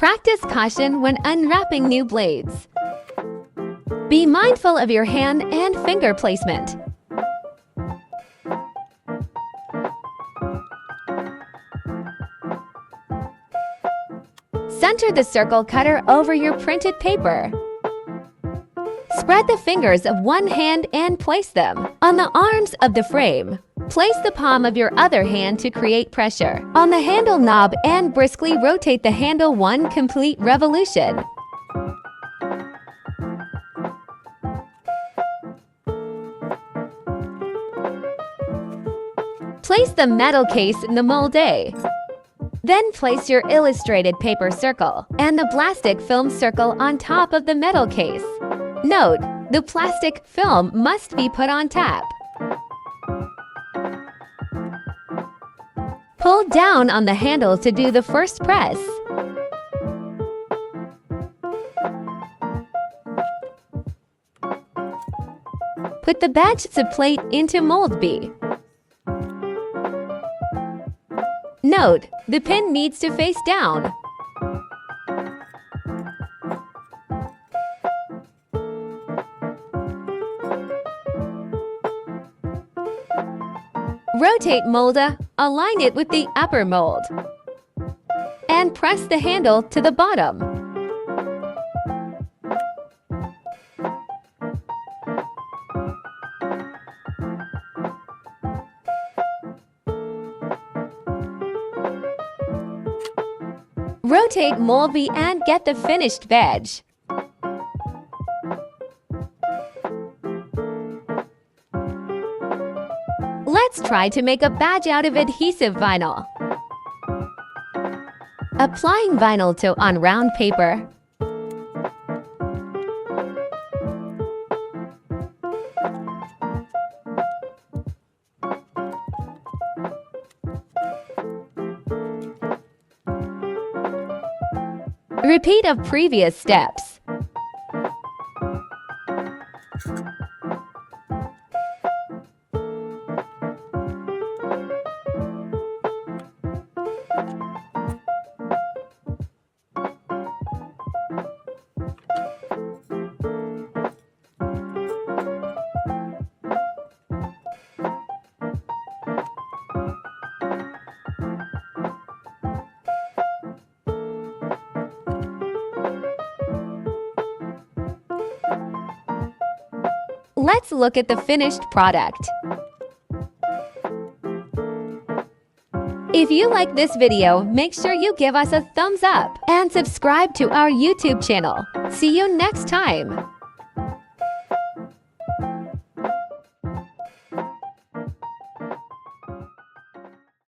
Practice caution when unwrapping new blades. Be mindful of your hand and finger placement. Center the circle cutter over your printed paper. Spread the fingers of one hand and place them on the arms of the frame. Place the palm of your other hand to create pressure on the handle knob and briskly rotate the handle one complete revolution. Place the metal case in the mold A. Then place your illustrated paper circle and the plastic film circle on top of the metal case. Note, the plastic film must be put on tap. Pull down on the handle to do the first press. Put the batch subplate into mold B. Note, the pin needs to face down. Rotate mold A, align it with the upper mold, and press the handle to the bottom. Rotate mold B and get the finished badge. Let's try to make a badge out of adhesive vinyl. Applying vinyl to on round paper. Repeat of previous steps. Let's look at the finished product. If you like this video, make sure you give us a thumbs up and subscribe to our YouTube channel. See you next time!